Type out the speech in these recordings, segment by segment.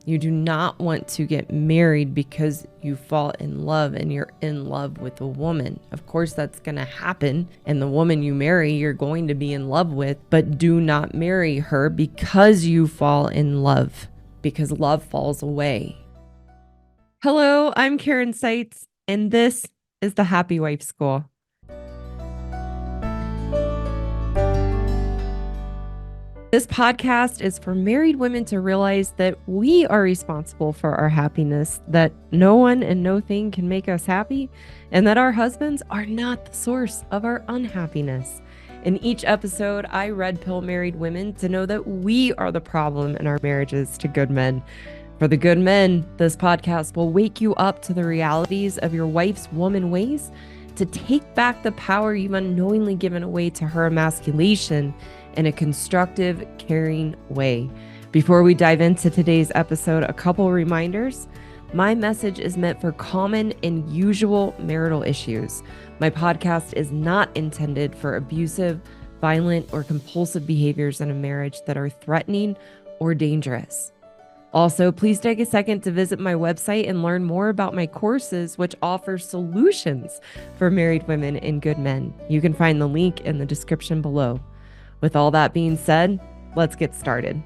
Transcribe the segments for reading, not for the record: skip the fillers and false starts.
You do not want to get married because you fall in love and you're in love with a woman. Of course, that's going to happen. And the woman you marry, you're going to be in love with, but do not marry her because you fall in love, because love falls away. Hello, I'm Karen Seitz, and this is the Happy Wife School. This podcast is for married women to realize that we are responsible for our happiness, that no one and no thing can make us happy, and that our husbands are not the source of our unhappiness. In each episode, I red pill married women to know that we are the problem in our marriages to good men. For the good men, this podcast will wake you up to the realities of your wife's woman ways, to take back the power you've unknowingly given away to her emasculation in a constructive, caring way. Before we dive into today's episode, a couple reminders. My message is meant for common and usual marital issues. My podcast is not intended for abusive, violent, or compulsive behaviors in a marriage that are threatening or dangerous. Also, please take a second to visit my website and learn more about my courses, which offer solutions for married women and good men. You can find the link in the description below. With all that being said, let's get started.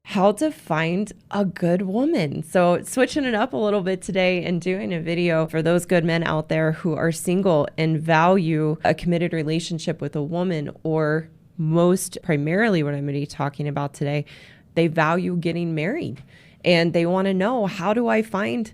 How to find a good woman. So switching it up a little bit today and doing a video for those good men out there who are single and value a committed relationship with a woman, or most primarily what I'm going to be talking about today, they value getting married and they want to know, how do I find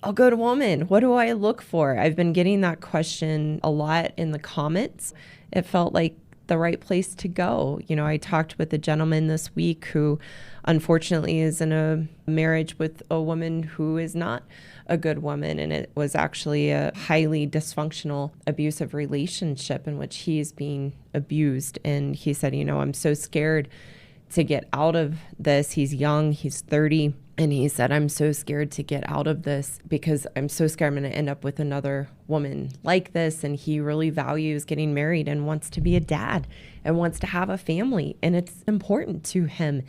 a good woman? What do I look for? I've been getting that question a lot in the comments. It felt like the right place to go. You know, I talked with a gentleman this week who unfortunately is in a marriage with a woman who is not a good woman. And it was actually a highly dysfunctional, abusive relationship in which he is being abused. And he said, you know, I'm so scared to get out of this. He's young, he's 30. And he said, I'm so scared to get out of this because I'm so scared I'm going to end up with another woman like this. And he really values getting married and wants to be a dad and wants to have a family. And it's important to him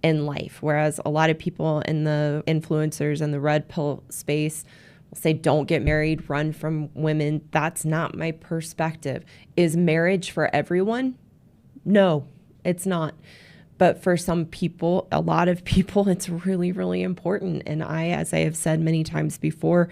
in life. Whereas a lot of people in the influencers and the red pill space will say, don't get married, run from women. That's not my perspective. Is marriage for everyone? No, it's not. But for some people, a lot of people, it's really, really important. And as I have said many times before,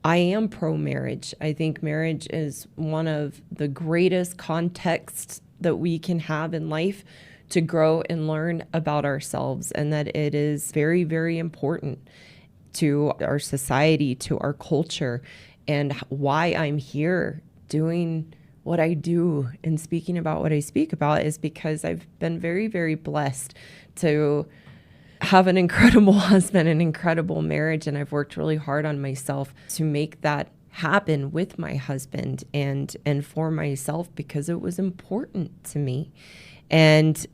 I am pro-marriage. I think marriage is one of the greatest contexts that we can have in life to grow and learn about ourselves, and that it is very, very important to our society, to our culture, and why I'm here doing what I do and speaking about what I speak about is because I've been very, very blessed to have an incredible husband, an incredible marriage, and I've worked really hard on myself to make that happen with my husband and for myself because it was important to me. And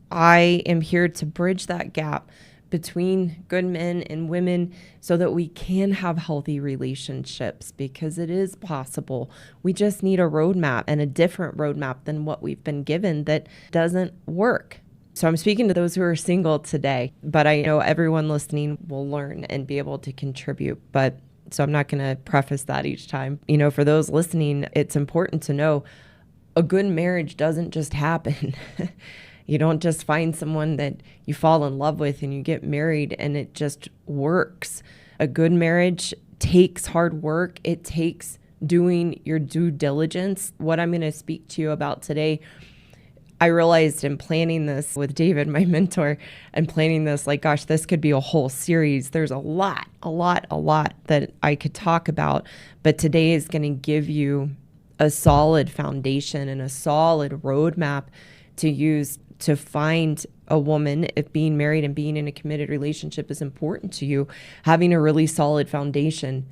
I am here to bridge that gap between good men and women so that we can have healthy relationships, because it is possible. We just need a roadmap, and a different roadmap than what we've been given that doesn't work. So I'm speaking to those who are single today, but I know everyone listening will learn and be able to contribute. So I'm not going to preface that each time. You know, for those listening, it's important to know a good marriage doesn't just happen. You don't just find someone that you fall in love with and you get married and it just works. A good marriage takes hard work. It takes doing your due diligence. What I'm going to speak to you about today, I realized in planning this with David, my mentor, and planning this, like, gosh, this could be a whole series. There's a lot that I could talk about, but today is going to give you a solid foundation and a solid roadmap to use to find a woman. If being married and being in a committed relationship is important to you, having a really solid foundation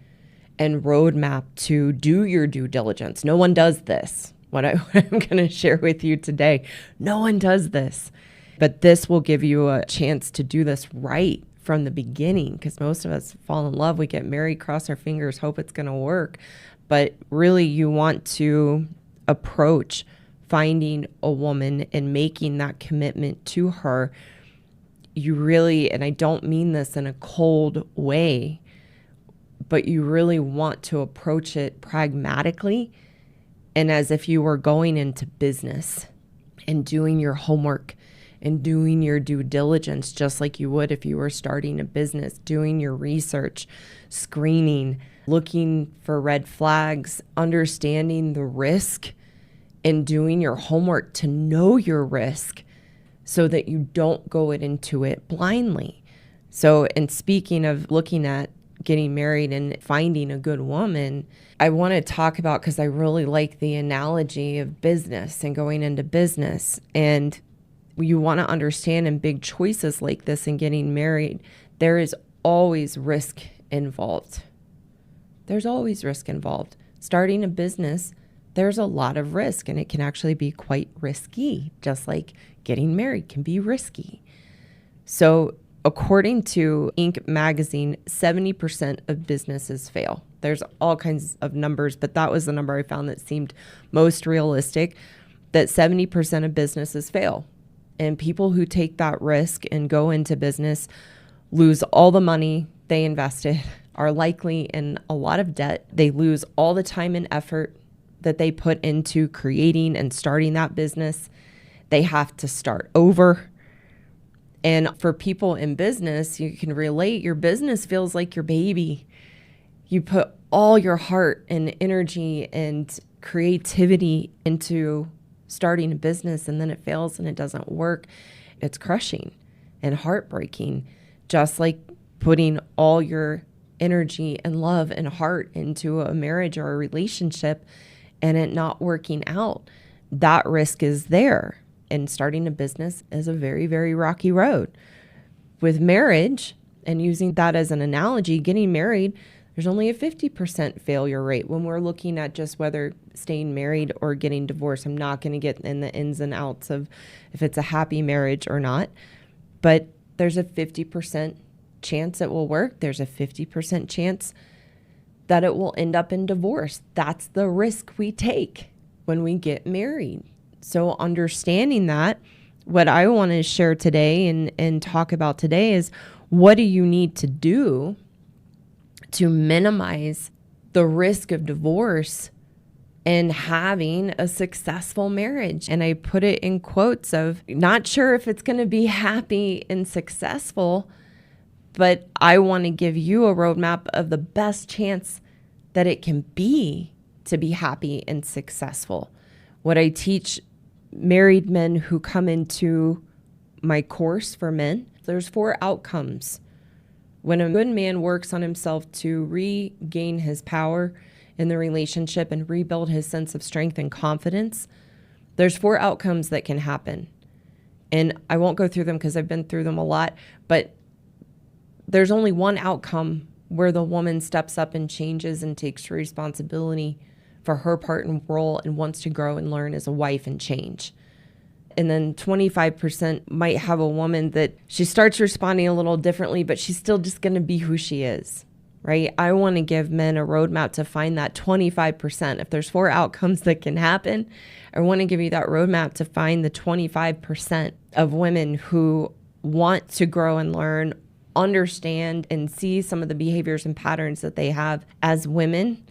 and roadmap to do your due diligence. No one does this. What I'm going to share with you today, no one does this, but this will give you a chance to do this right from the beginning, because most of us fall in love, we get married, cross our fingers, hope it's going to work. But really, you want to approach finding a woman and making that commitment to her, you really, and I don't mean this in a cold way, but you really want to approach it pragmatically and as if you were going into business and doing your homework and doing your due diligence, just like you would if you were starting a business, doing your research, screening, looking for red flags, understanding the risk, and doing your homework to know your risk so that you don't go into it blindly. So, and speaking of looking at getting married and finding a good woman, I want to talk about, because I really like the analogy of business and going into business. And you want to understand in big choices like this and getting married, there is always risk involved. There's always risk involved. Starting a business, there's a lot of risk, and it can actually be quite risky, just like getting married can be risky. So according to Inc. magazine, 70% of businesses fail. There's all kinds of numbers, but that was the number I found that seemed most realistic, that 70% of businesses fail. And people who take that risk and go into business lose all the money they invested, are likely in a lot of debt. They lose all the time and effort that they put into creating and starting that business. They have to start over. And for people in business, you can relate, your business feels like your baby. You put all your heart and energy and creativity into starting a business, and then it fails and it doesn't work. It's crushing and heartbreaking, just like putting all your energy and love and heart into a marriage or a relationship and it not working out. That risk is there. And starting a business is a very, very rocky road. With marriage, and using that as an analogy, getting married, there's only a 50% failure rate when we're looking at just whether staying married or getting divorced. I'm not going to get in the ins and outs of if it's a happy marriage or not, but there's a 50% chance it will work. There's a 50% chance that it will end up in divorce. That's the risk we take when we get married. So understanding that, what I want to share today and talk about today is, what do you need to do to minimize the risk of divorce and having a successful marriage? And I put it in quotes of, not sure if it's going to be happy and successful, but I want to give you a roadmap of the best chance that it can be to be happy and successful. What I teach married men who come into my course for men, there's 4 outcomes. When a good man works on himself to regain his power in the relationship and rebuild his sense of strength and confidence, there's 4 outcomes that can happen. And I won't go through them because I've been through them a lot, but there's only one outcome where the woman steps up and changes and takes responsibility for her part and role and wants to grow and learn as a wife and change. And then 25% might have a woman that she starts responding a little differently, but she's still just going to be who she is, right? I want to give men a roadmap to find that 25%. If there's 4 outcomes that can happen, I want to give you that roadmap to find the 25% of women who want to grow and learn, understand, and see some of the behaviors and patterns that they have as women,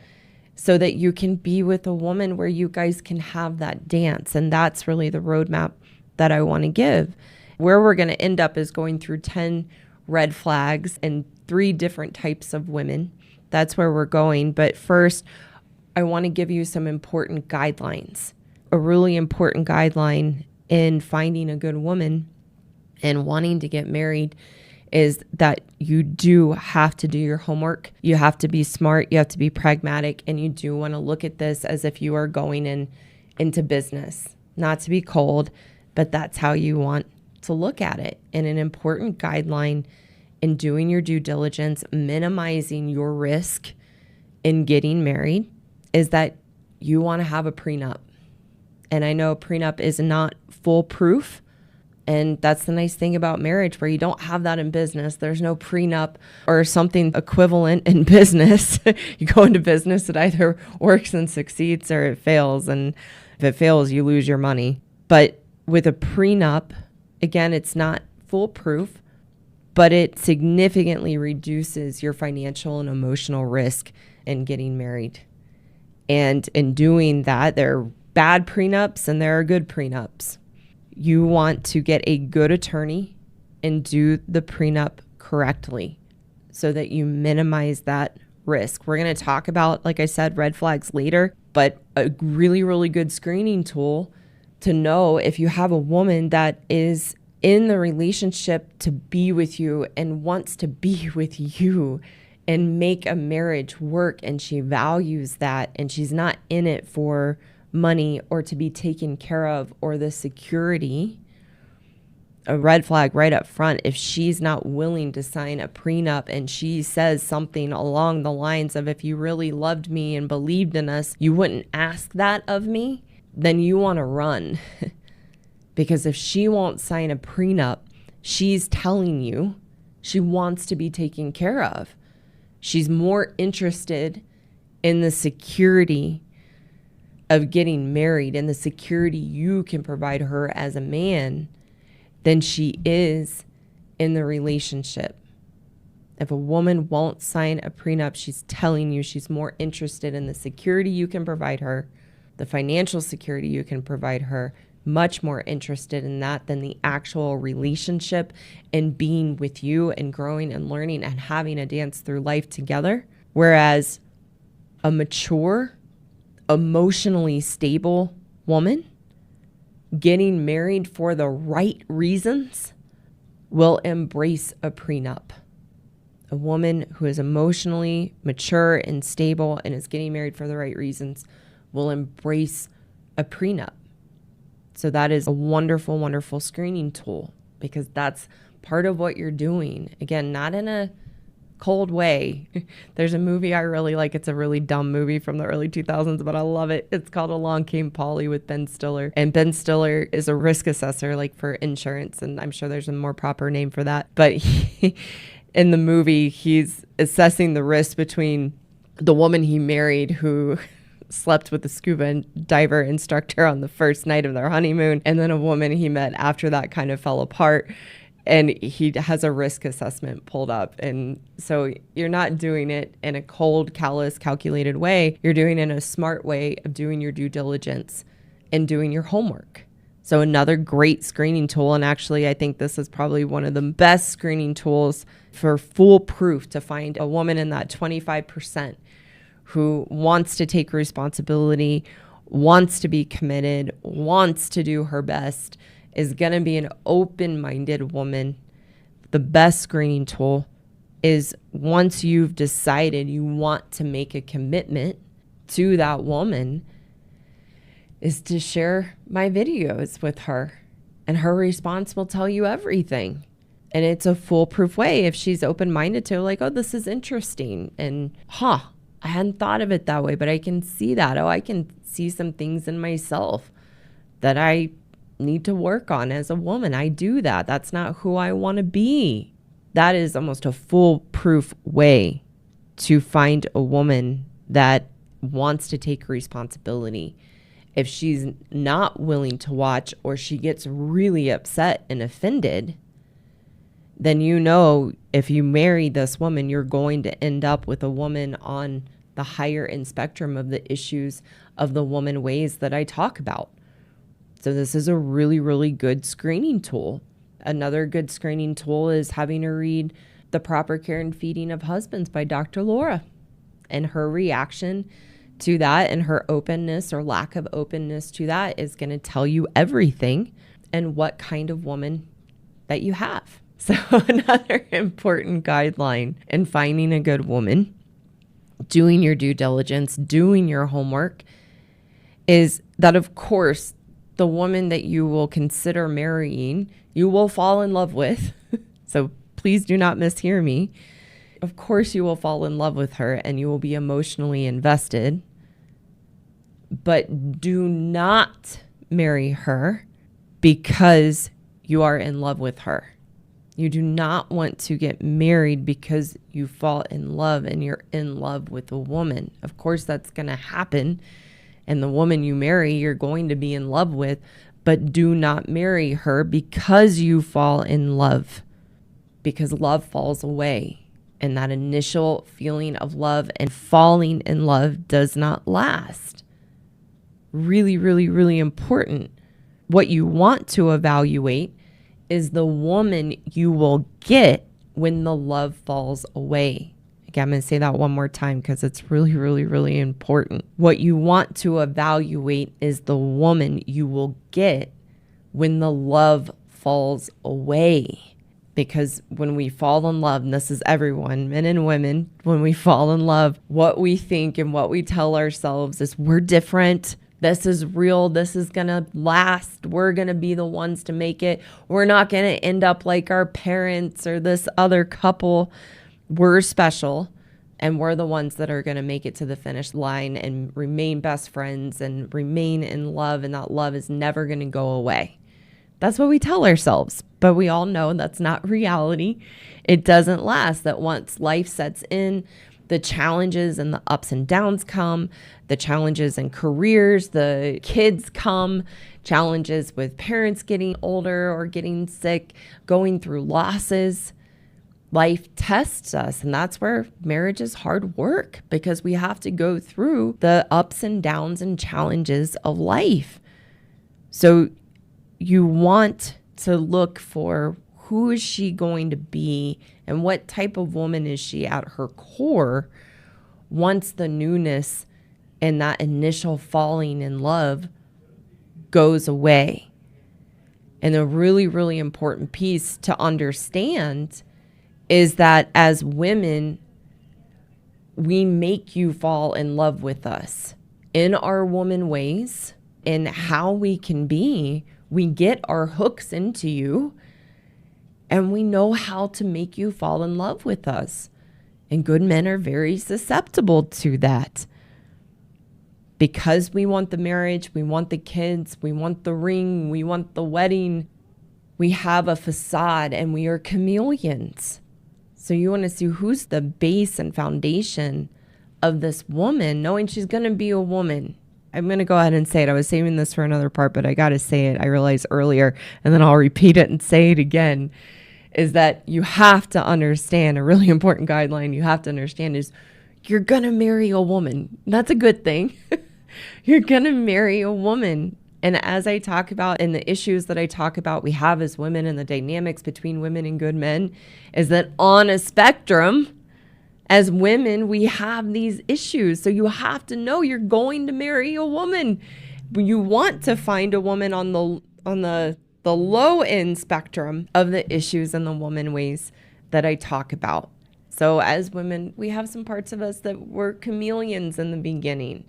so that you can be with a woman where you guys can have that dance. And that's really the roadmap that I want to give. Where we're going to end up is going through 10 red flags and 3 different types of women. That's where we're going. But first, I want to give you some important guidelines. A really important guideline in finding a good woman and wanting to get married is that you do have to do your homework. You have to be smart. You have to be pragmatic. And you do want to look at this as if you are going into business. Not to be cold, but that's how you want to look at it. And an important guideline in doing your due diligence, minimizing your risk in getting married, is that you want to have a prenup. And I know a prenup is not foolproof. And that's the nice thing about marriage, where you don't have that in business. There's no prenup or something equivalent in business. You go into business, it either works and succeeds or it fails. And If it fails, you lose your money. But with a prenup, again, it's not foolproof, but it significantly reduces your financial and emotional risk in getting married. And in doing that, there are bad prenups and there are good prenups. You want to get a good attorney and do the prenup correctly so that you minimize that risk. We're going to talk about, like I said, red flags later, but a really, really good screening tool to know if you have a woman that is in the relationship to be with you and wants to be with you and make a marriage work, and she values that, and she's not in it for money or to be taken care of or the security. A red flag right up front if she's not willing to sign a prenup and she says something along the lines of, if you really loved me and believed in us, you wouldn't ask that of me, then you want to run. Because if she won't sign a prenup, she's telling you she wants to be taken care of. She's more interested in the security of getting married and the security you can provide her as a man than she is in the relationship. If a woman won't sign a prenup, she's telling you she's more interested in the security you can provide her, the financial security you can provide her, much more interested in that than the actual relationship and being with you and growing and learning and having a dance through life together. Whereas a mature, emotionally stable woman getting married for the right reasons will embrace a prenup. A woman who is emotionally mature and stable and is getting married for the right reasons will embrace a prenup. So that is a wonderful, wonderful screening tool, because that's part of what you're doing. Again, not in a cold way. There's a movie I really like. It's a really dumb movie from the early 2000s, but I love it. It's called Along Came Polly with Ben Stiller. And Ben Stiller is a risk assessor, like for insurance. And I'm sure there's a more proper name for that. But in the movie, he's assessing the risk between the woman he married who slept with the scuba diver instructor on the first night of their honeymoon, and then a woman he met after that kind of fell apart. And he has a risk assessment pulled up. And so you're not doing it in a cold, callous, calculated way. You're doing it in a smart way of doing your due diligence and doing your homework. So another great screening tool, and actually I think this is probably one of the best screening tools for foolproof to find a woman in that 25% who wants to take responsibility, wants to be committed, wants to do her best, is going to be an open-minded woman. The best screening tool is, once you've decided you want to make a commitment to that woman, is to share my videos with her, and her response will tell you everything. And it's a foolproof way if she's open-minded to, like, oh, this is interesting, and I hadn't thought of it that way, but I can see that. Oh, I can see some things in myself that I need to work on as a woman. I do that. That's not who I want to be. That is almost a foolproof way to find a woman that wants to take responsibility. If she's not willing to watch, or she gets really upset and offended, then you know if you marry this woman, you're going to end up with a woman on the higher end spectrum of the issues of the woman ways that I talk about. So this is a really, really good screening tool. Another good screening tool is having her read The Proper Care and Feeding of Husbands by Dr. Laura, and her reaction to that and her openness or lack of openness to that is going to tell you everything and what kind of woman that you have. So another important guideline in finding a good woman, doing your due diligence, doing your homework, is that, of course, the woman that you will consider marrying, you will fall in love with. So please do not mishear me. Of course you will fall in love with her and you will be emotionally invested. But do not marry her because you are in love with her. You do not want to get married because you fall in love and you're in love with a woman. Of course, that's going to happen And the woman you marry, you're going to be in love with, but do not marry her because you fall in love, because love falls away. And that initial feeling of love and falling in love does not last. Really, really, really important. What you want to evaluate is the woman you will get when the love falls away. Again, I'm going to say that one more time because it's really, really, really important. What you want to evaluate is the woman you will get when the love falls away. Because when we fall in love, and this is everyone, men and women, when we fall in love, what we think and what we tell ourselves is we're different. This is real. This is going to last. We're going to be the ones to make it. We're not going to end up like our parents or this other couple. We're special, and we're the ones that are going to make it to the finish line and remain best friends and remain in love, and that love is never going to go away. That's what we tell ourselves, but we all know that's not reality. It doesn't last. That once life sets in, the challenges and the ups and downs come, the challenges in careers, the kids come, challenges with parents getting older or getting sick, going through losses. Life tests us, and that's where marriage is hard work, because we have to go through the ups and downs and challenges of life. So you want to look for who is she going to be and what type of woman is she at her core once the newness and that initial falling in love goes away. And a really, really important piece to understand is that as women, we make you fall in love with us in our woman ways, in how we can be. We get our hooks into you, and we know how to make you fall in love with us. And good men are very susceptible to that. Because we want the marriage, we want the kids, we want the ring, we want the wedding. We have a facade, and we are chameleons. So you want to see who's the base and foundation of this woman, knowing she's going to be a woman. I'm going to go ahead and say it. I was saving this for another part, but I got to say it. I realized earlier, and then I'll repeat it and say it again, is that you have to understand, a really important guideline you have to understand is you're going to marry a woman. That's a good thing. You're going to marry a woman. And as I talk about, and the issues that I talk about we have as women and the dynamics between women and good men, is that on a spectrum, as women, we have these issues. So you have to know you're going to marry a woman. You want to find a woman on the low end spectrum of the issues and the woman ways that I talk about. So as women, we have some parts of us that were chameleons in the beginning.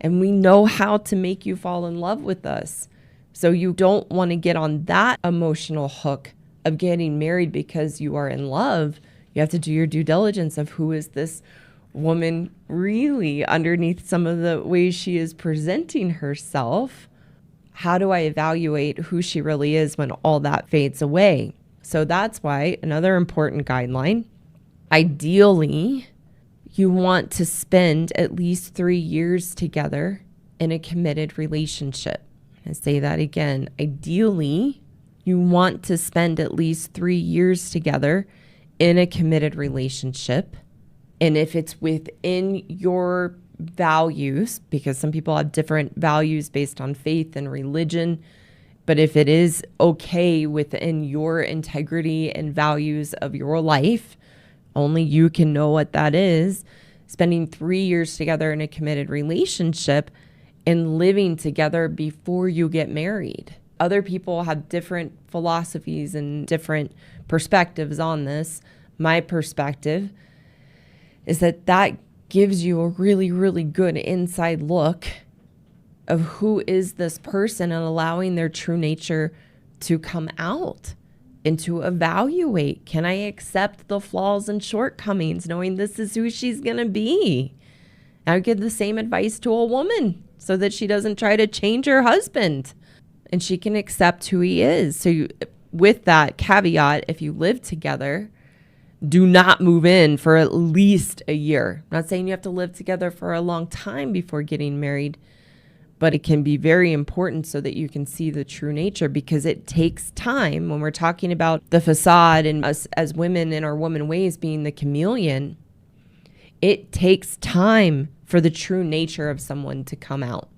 And we know how to make you fall in love with us. So you don't want to get on that emotional hook of getting married because you are in love. You have to do your due diligence of who is this woman really underneath some of the ways she is presenting herself. How do I evaluate who she really is when all that fades away? So that's why another important guideline, ideally, you want to spend at least 3 years together in a committed relationship. I say that again. Ideally, you want to spend at least 3 years together in a committed relationship. And if it's within your values, because some people have different values based on faith and religion, but if it is okay within your integrity and values of your life, only you can know what that is. Spending 3 years together in a committed relationship and living together before you get married. Other people have different philosophies and different perspectives on this. My perspective is that gives you a really, really good inside look of who is this person and allowing their true nature to come out. And to evaluate, can I accept the flaws and shortcomings, knowing this is who she's going to be? I would give the same advice to a woman so that she doesn't try to change her husband and she can accept who he is. So with that caveat, if you live together, do not move in for at least a year. I'm not saying you have to live together for a long time before getting married, but it can be very important so that you can see the true nature, because it takes time. When we're talking about the facade and us as women in our woman ways being the chameleon, it takes time for the true nature of someone to come out.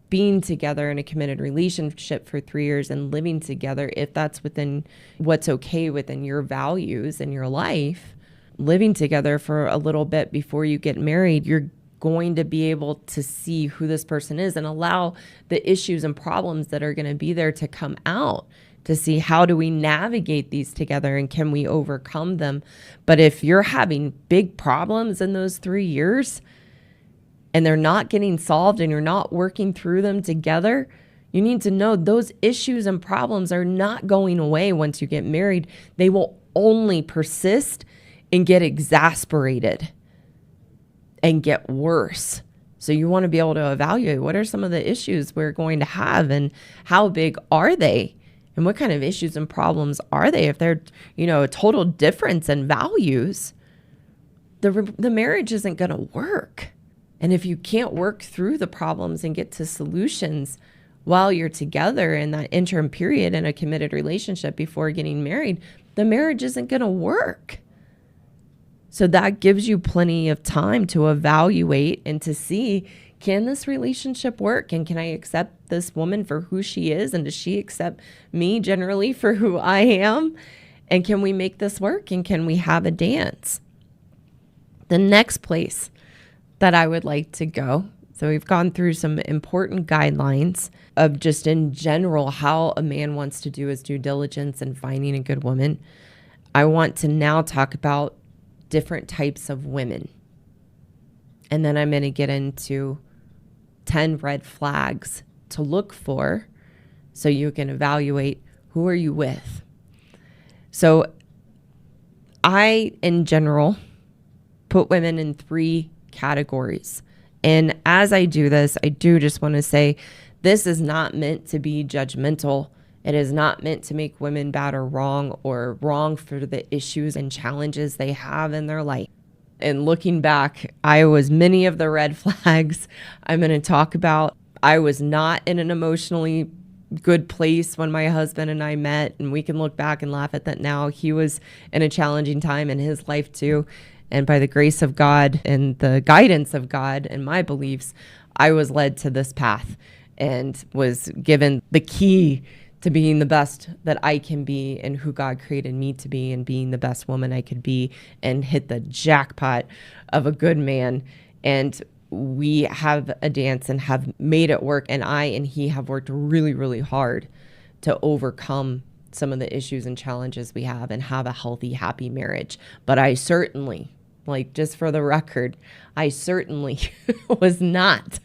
Being together in a committed relationship for 3 years and living together, if that's within what's okay within your values and your life, living together for a little bit before you get married, you're going to be able to see who this person is and allow the issues and problems that are going to be there to come out, to see how do we navigate these together and can we overcome them. But if you're having big problems in those 3 years and they're not getting solved and you're not working through them together, you need to know those issues and problems are not going away once you get married. They will only persist and get exasperated and get worse. So you want to be able to evaluate what are some of the issues we're going to have and how big are they and what kind of issues and problems are they. If they're, a total difference in values, the marriage isn't going to work. And if you can't work through the problems and get to solutions while you're together in that interim period in a committed relationship before getting married, the marriage isn't going to work. So that gives you plenty of time to evaluate and to see, can this relationship work? And can I accept this woman for who she is? And does she accept me generally for who I am? And can we make this work? And can we have a dance? The next place that I would like to go, so we've gone through some important guidelines of just in general how a man wants to do his due diligence in finding a good woman. I want to now talk about different types of women. And then I'm going to get into 10 red flags to look for so you can evaluate who are you with. So I, in general, put women in 3 categories. And as I do this, I do just want to say this is not meant to be judgmental. It is not meant to make women bad or wrong for the issues and challenges they have in their life. And looking back, I was many of the red flags I'm going to talk about. I was not in an emotionally good place when my husband and I met, and we can look back and laugh at that now. He was in a challenging time in his life too. And by the grace of God and the guidance of God and my beliefs, I was led to this path and was given the key to being the best that I can be and who God created me to be and being the best woman I could be and hit the jackpot of a good man. And we have a dance and have made it work. And I and he have worked really, really hard to overcome some of the issues and challenges we have and have a healthy, happy marriage. But I certainly, just for the record, I certainly was not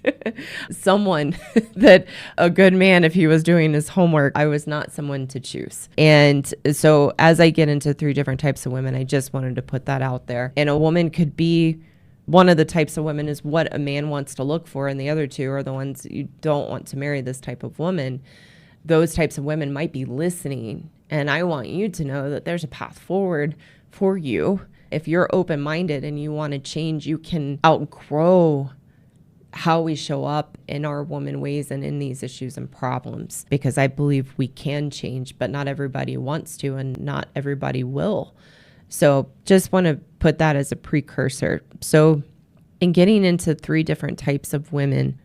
someone that a good man, if he was doing his homework, I was not someone to choose. And so as I get into 3 different types of women, I just wanted to put that out there. And a woman could be, one of the types of women is what a man wants to look for, and the other 2 are the ones you don't want to marry this type of woman. Those types of women might be listening. And I want you to know that there's a path forward for you. If you're open-minded and you want to change, you can outgrow how we show up in our woman ways and in these issues and problems, because I believe we can change, but not everybody wants to and not everybody will. So just want to put that as a precursor. So in getting into 3 different types of women,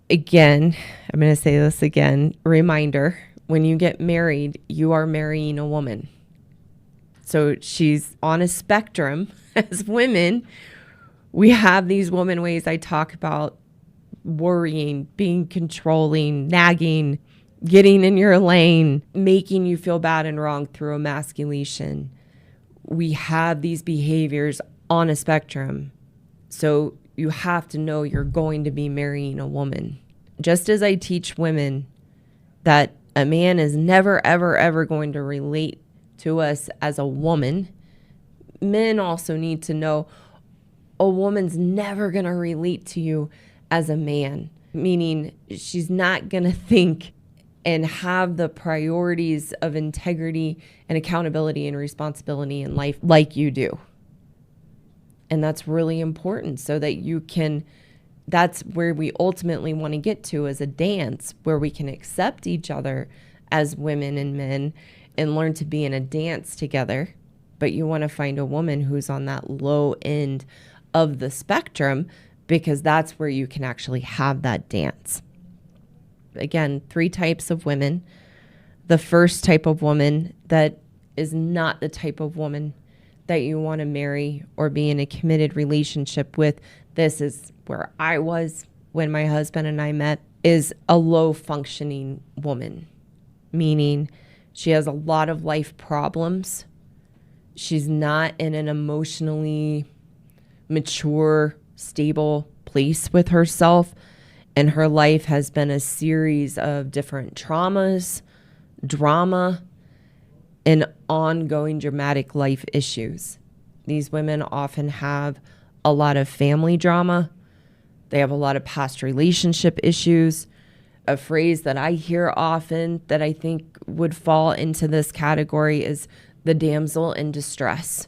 again, I'm going to say this again, reminder, when you get married, you are marrying a woman. So she's on a spectrum. As women, we have these woman ways I talk about: worrying, being controlling, nagging, getting in your lane, making you feel bad and wrong through emasculation. We have these behaviors on a spectrum. So you have to know you're going to be marrying a woman. Just as I teach women that a man is never, ever, ever going to relate to us as a woman, men also need to know a woman's never going to relate to you as a man, meaning she's not going to think and have the priorities of integrity and accountability and responsibility in life like you do. And that's really important so that you can that's where we ultimately want to get to, as a dance where we can accept each other as women and men and learn to be in a dance together. But you want to find a woman who's on that low end of the spectrum, because that's where you can actually have that dance. Again, 3 types of women. The first type of woman that is not the type of woman that you want to marry or be in a committed relationship with. This is where I was when my husband and I met, is a low functioning woman, meaning she has a lot of life problems. She's not in an emotionally mature, stable place with herself. And her life has been a series of different traumas, drama, and ongoing dramatic life issues. These women often have a lot of family drama. They have a lot of past relationship issues. A phrase that I hear often that I think would fall into this category is the damsel in distress,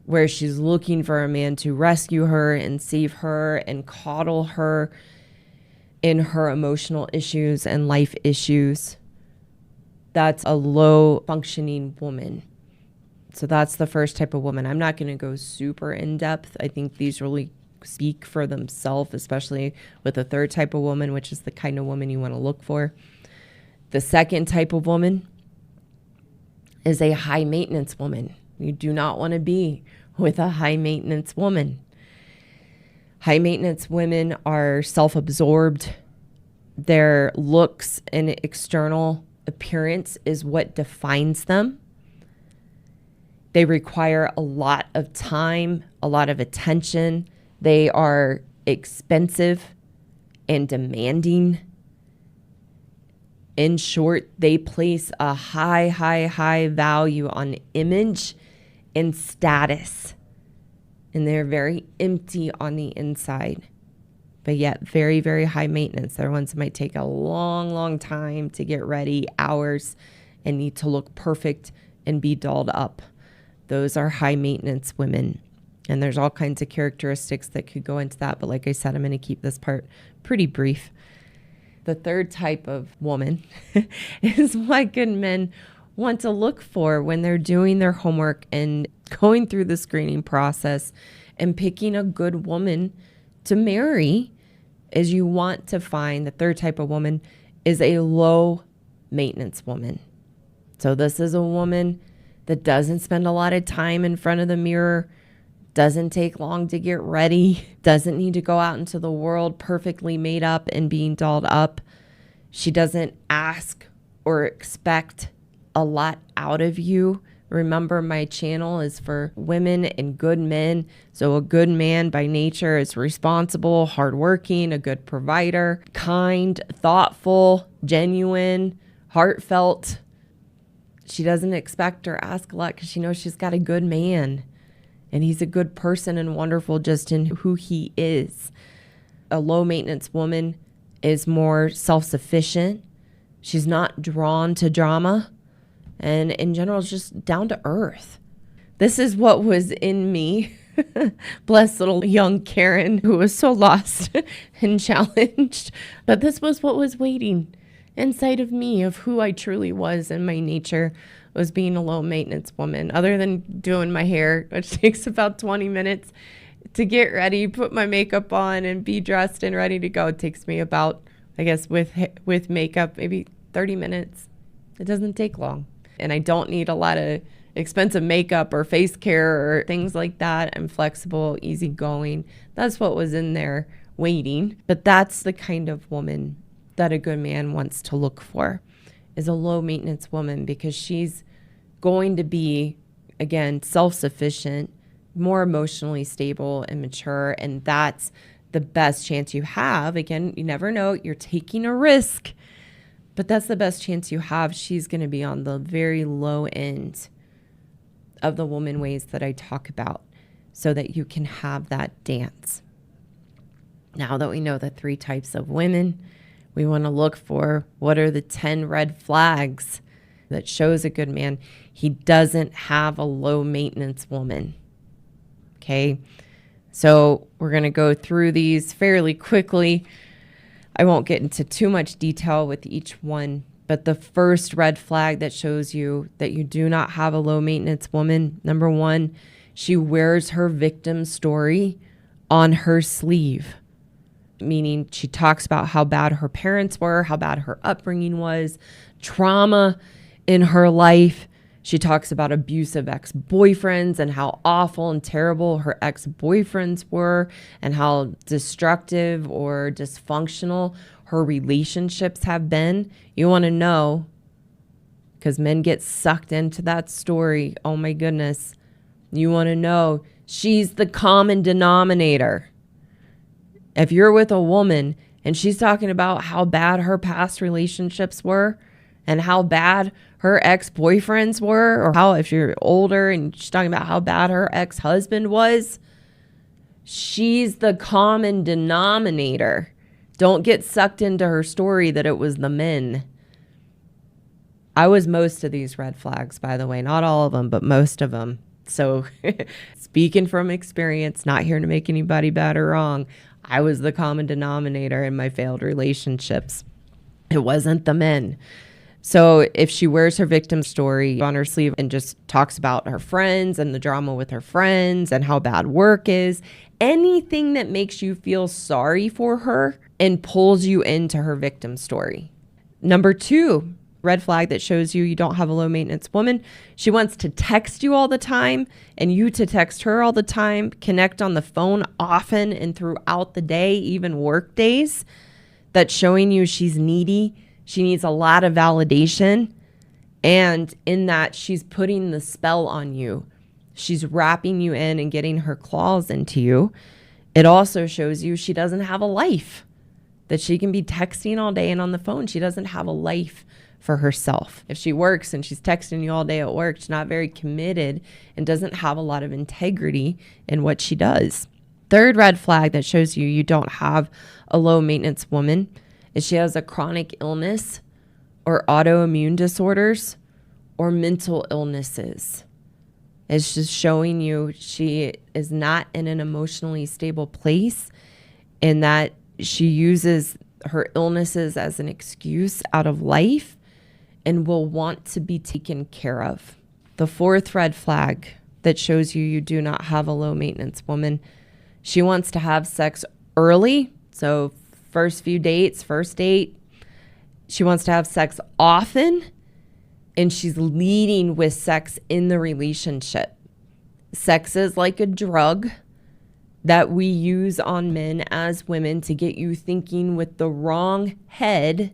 where she's looking for a man to rescue her and save her and coddle her in her emotional issues and life issues. That's a low functioning woman. So that's the first type of woman. I'm not going to go super in depth. I think these really speak for themselves, especially with the third type of woman, which is the kind of woman you want to look for. The second type of woman is a high maintenance woman. You do not want to be with a high maintenance woman. High maintenance women are self-absorbed. Their looks and external appearance is what defines them. They require a lot of time, a lot of attention. They are expensive and demanding. In short, they place a high value on image and status. And they're very empty on the inside, but yet very, very high maintenance. They're ones that might take a long time to get ready, hours, and need to look perfect and be dolled up. Those are high maintenance women. And there's all kinds of characteristics that could go into that. But like I said, I'm going to keep this part pretty brief. The third type of woman is what good men want to look for when they're doing their homework and going through the screening process and picking a good woman to marry. Is you want to find the third type of woman is a low maintenance woman. So this is a woman that doesn't spend a lot of time in front of the mirror, doesn't take long to get ready, doesn't need to go out into the world perfectly made up and being dolled up. She doesn't ask or expect a lot out of you. Remember, my channel is for women and good men. So a good man by nature is responsible, hardworking, a good provider, kind, thoughtful, genuine, heartfelt. She doesn't expect or ask a lot because she knows she's got a good man. And he's a good person and wonderful just in who he is. A low maintenance woman is more self-sufficient. She's not drawn to drama. And in general, is just down to earth. This is what was in me. Bless little young Karen, who was so lost and challenged. But this was what was waiting inside of me of who I truly was, and my nature was being a low maintenance woman. Other than doing my hair, which takes about 20 minutes to get ready, put my makeup on and be dressed and ready to go. It takes me about, I guess, with makeup, maybe 30 minutes. It doesn't take long. And I don't need a lot of expensive makeup or face care or things like that. I'm flexible, easygoing. That's what was in there waiting. But that's the kind of woman that a good man wants to look for, is a low maintenance woman, because she's going to be, again, self-sufficient, more emotionally stable and mature. And that's the best chance you have. Again, you never know. You're taking a risk. But that's the best chance you have. She's going to be on the very low end of the woman ways that I talk about, so that you can have that dance. Now that we know the 3 types of women, we want to look for what are the 10 red flags that shows a good man. He doesn't have a low maintenance woman. Okay. So we're going to go through these fairly quickly. I won't get into too much detail with each one, but the first red flag that shows you that you do not have a low maintenance woman, number one, she wears her victim story on her sleeve, meaning she talks about how bad her parents were, how bad her upbringing was, trauma in her life. She talks about abusive ex-boyfriends and how awful and terrible her ex-boyfriends were and how destructive or dysfunctional her relationships have been. You want to know, because men get sucked into that story. Oh my goodness. You want to know, she's the common denominator. If you're with a woman and she's talking about how bad her past relationships were and how bad her ex-boyfriends were, or how, if you're older and she's talking about how bad her ex-husband was, she's the common denominator. Don't get sucked into her story that it was the men. I was most of these red flags, by the way, not all of them, but most of them. So speaking from experience, not here to make anybody bad or wrong, I was the common denominator in my failed relationships. It wasn't the men. So if she wears her victim story on her sleeve and just talks about her friends and the drama with her friends and how bad work is, anything that makes you feel sorry for her and pulls you into her victim story. Number two, red flag that shows you don't have a low maintenance woman. She wants to text you all the time and you to text her all the time, connect on the phone often and throughout the day, even work days. That's showing you she's needy. She needs a lot of validation. And in that, she's putting the spell on you. She's wrapping you in and getting her claws into you. It also shows you she doesn't have a life, that she can be texting all day and on the phone. She doesn't have a life for herself. If she works and she's texting you all day at work, she's not very committed and doesn't have a lot of integrity in what she does. Third red flag that shows you don't have a low maintenance woman is she has a chronic illness or autoimmune disorders or mental illnesses. It's just showing you she is not in an emotionally stable place and that she uses her illnesses as an excuse out of life and will want to be taken care of. The fourth red flag that shows you do not have a low maintenance woman, she wants to have sex early. So first few dates, first date, she wants to have sex often, and she's leading with sex in the relationship. Sex is like a drug that we use on men as women to get you thinking with the wrong head,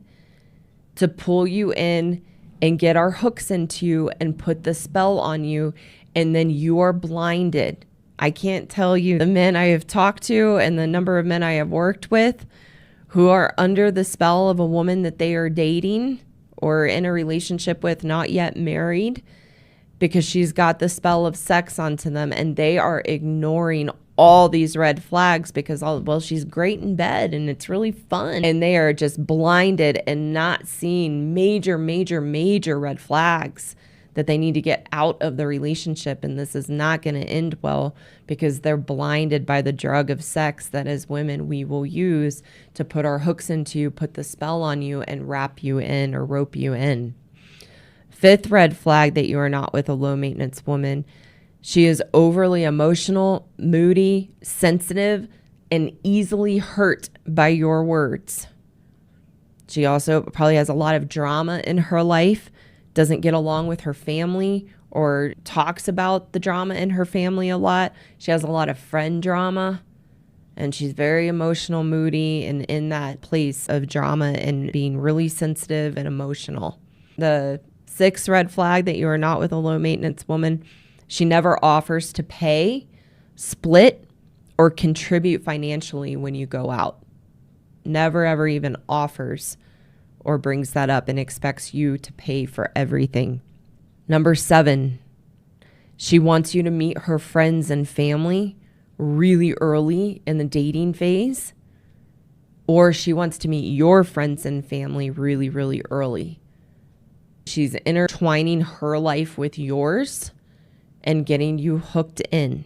to pull you in and get our hooks into you and put the spell on you, and then you are blinded. I can't tell you the men I have talked to and the number of men I have worked with who are under the spell of a woman that they are dating or in a relationship with, not yet married, because she's got the spell of sex onto them, and they are ignoring all these red flags because, well, she's great in bed and it's really fun. And they are just blinded and not seeing major, major, major red flags that they need to get out of the relationship. And this is not going to end well because they're blinded by the drug of sex that as women we will use to put our hooks into you, put the spell on you, and wrap you in or rope you in. Fifth red flag that you are not with a low maintenance woman. She is overly emotional, moody, sensitive, and easily hurt by your words. She also probably has a lot of drama in her life, doesn't get along with her family or talks about the drama in her family a lot. She has a lot of friend drama, and she's very emotional, moody, and in that place of drama and being really sensitive and emotional. The sixth red flag that you are not with a low maintenance woman. She never offers to pay, split, or contribute financially when you go out. Never, ever even offers or brings that up and expects you to pay for everything. Number 7, she wants you to meet her friends and family really early in the dating phase, or she wants to meet your friends and family really, really early. She's intertwining her life with yours and getting you hooked in.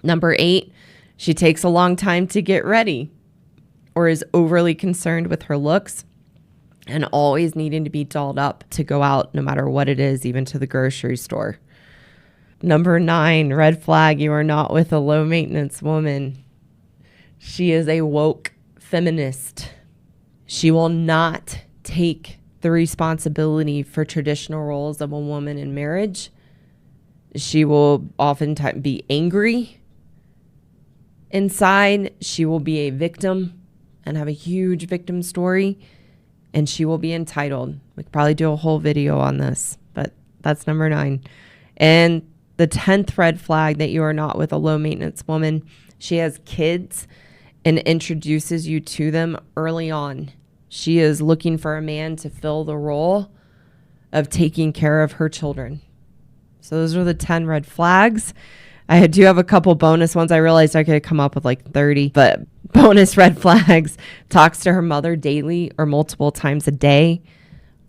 Number 8, she takes a long time to get ready or is overly concerned with her looks and always needing to be dolled up to go out no matter what it is, even to the grocery store. Number 9, red flag, you are not with a low maintenance woman. She is a woke feminist. She will not take the responsibility for traditional roles of a woman in marriage. She will oftentimes be angry inside. She will be a victim and have a huge victim story. And she will be entitled. We could probably do a whole video on this, but that's number 9. And the 10th red flag that you are not with a low maintenance woman. She has kids and introduces you to them early on. She is looking for a man to fill the role of taking care of her children. So those are the 10 red flags. I do have a couple bonus ones. I realized I could come up with like 30, but bonus red flags: talks to her mother daily or multiple times a day,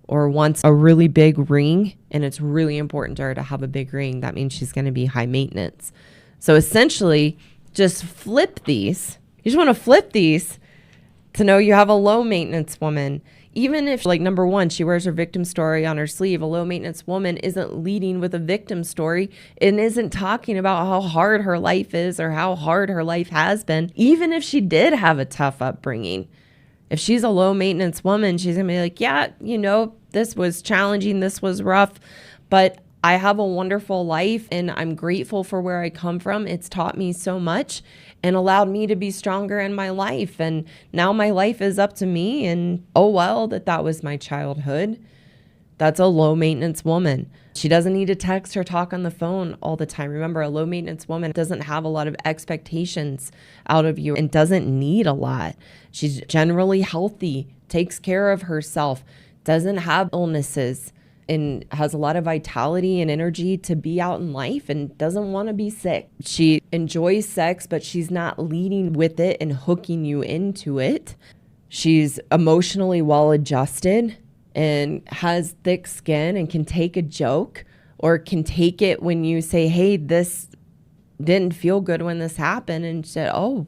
or wants a really big ring, and it's really important to her to have a big ring. That means she's going to be high maintenance. So essentially, just flip these. You just want to flip these to know you have a low maintenance woman. Even if, like, number 1, she wears her victim story on her sleeve, a low maintenance woman isn't leading with a victim story and isn't talking about how hard her life is or how hard her life has been. Even if she did have a tough upbringing, if she's a low maintenance woman, she's going to be like, yeah, you know, this was challenging, this was rough, but I have a wonderful life and I'm grateful for where I come from. It's taught me so much and allowed me to be stronger in my life. And now my life is up to me. And oh, well, that was my childhood. That's a low maintenance woman. She doesn't need to text or talk on the phone all the time. Remember, a low maintenance woman doesn't have a lot of expectations out of you and doesn't need a lot. She's generally healthy, takes care of herself, doesn't have illnesses, and has a lot of vitality and energy to be out in life and doesn't want to be sick. She enjoys sex, but she's not leading with it and hooking you into it. She's emotionally well adjusted and has thick skin and can take a joke or can take it when you say, hey, this didn't feel good when this happened, and said, oh,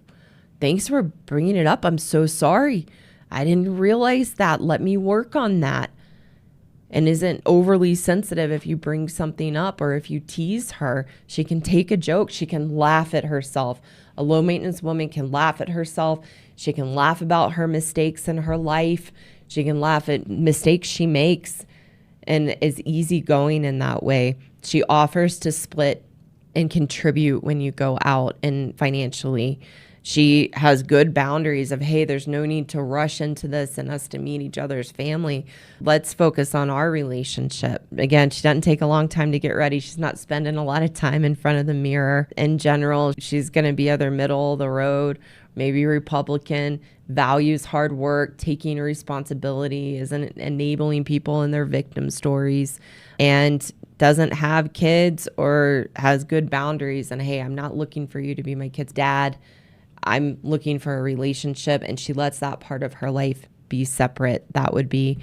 thanks for bringing it up. I'm so sorry. I didn't realize that. Let me work on that. And isn't overly sensitive if you bring something up or if you tease her. She can take a joke. She can laugh at herself. A low maintenance woman can laugh at herself. She can laugh about her mistakes in her life. She can laugh at mistakes she makes and is easygoing in that way. She offers to split and contribute when you go out and financially. She has good boundaries of, hey, there's no need to rush into this and us to meet each other's family. Let's focus on our relationship. Again, she doesn't take a long time to get ready. She's not spending a lot of time in front of the mirror. In general, she's going to be either middle of the road, maybe Republican, values hard work, taking responsibility, isn't enabling people in their victim stories, and doesn't have kids or has good boundaries. And, hey, I'm not looking for you to be my kid's dad. I'm looking for a relationship, and she lets that part of her life be separate. That would be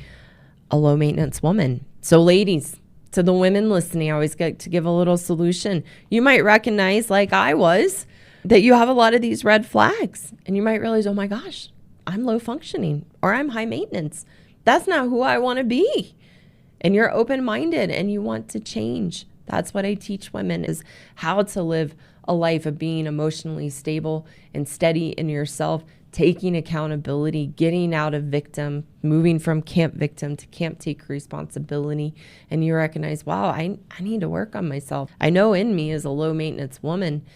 a low maintenance woman. So ladies, to the women listening, I always get to give a little solution. You might recognize, like I was, that you have a lot of these red flags, and you might realize, oh my gosh, I'm low functioning or I'm high maintenance. That's not who I want to be. And you're open-minded and you want to change. That's what I teach women, is how to live a life of being emotionally stable and steady in yourself, taking accountability, getting out of victim, moving from camp victim to camp take responsibility. And you recognize, wow, I need to work on myself. I know in me is a low maintenance woman,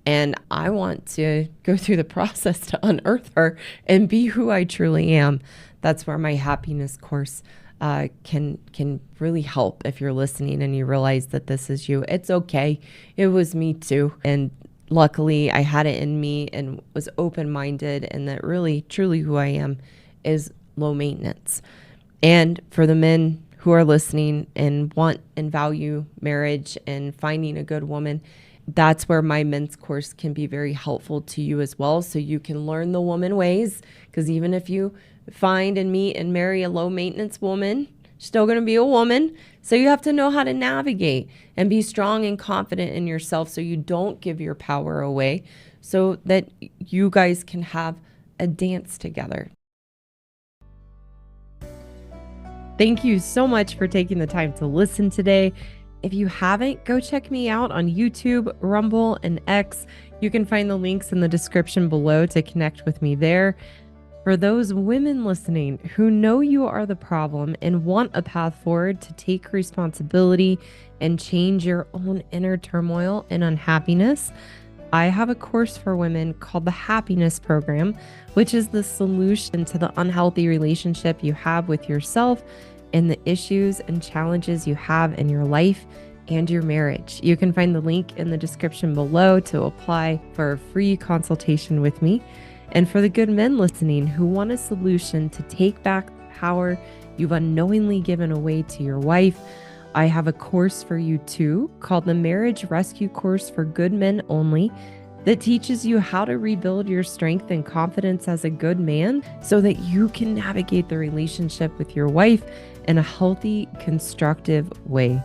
and I want to go through the process to unearth her and be who I truly am. That's where my happiness course can really help if you're listening and you realize that this is you. It's okay. It was me too. And luckily I had it in me and was open-minded, and that really, truly who I am is low maintenance. And for the men who are listening and want and value marriage and finding a good woman, that's where my men's course can be very helpful to you as well. So you can learn the woman ways, because even if you find and meet and marry a low maintenance woman, still going to be a woman. So you have to know how to navigate and be strong and confident in yourself so you don't give your power away, so that you guys can have a dance together. Thank you so much for taking the time to listen today. If you haven't, go check me out on YouTube, Rumble, and X. You can find the links in the description below to connect with me there. For those women listening who know you are the problem and want a path forward to take responsibility and change your own inner turmoil and unhappiness, I have a course for women called the Happiness Program, which is the solution to the unhealthy relationship you have with yourself and the issues and challenges you have in your life and your marriage. You can find the link in the description below to apply for a free consultation with me. And for the good men listening who want a solution to take back the power you've unknowingly given away to your wife, I have a course for you too called the Marriage Rescue Course for Good Men Only, that teaches you how to rebuild your strength and confidence as a good man so that you can navigate the relationship with your wife in a healthy, constructive way.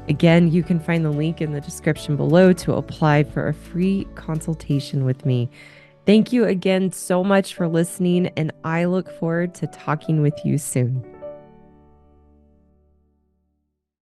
Again, you can find the link in the description below to apply for a free consultation with me. Thank you again so much for listening, and I look forward to talking with you soon.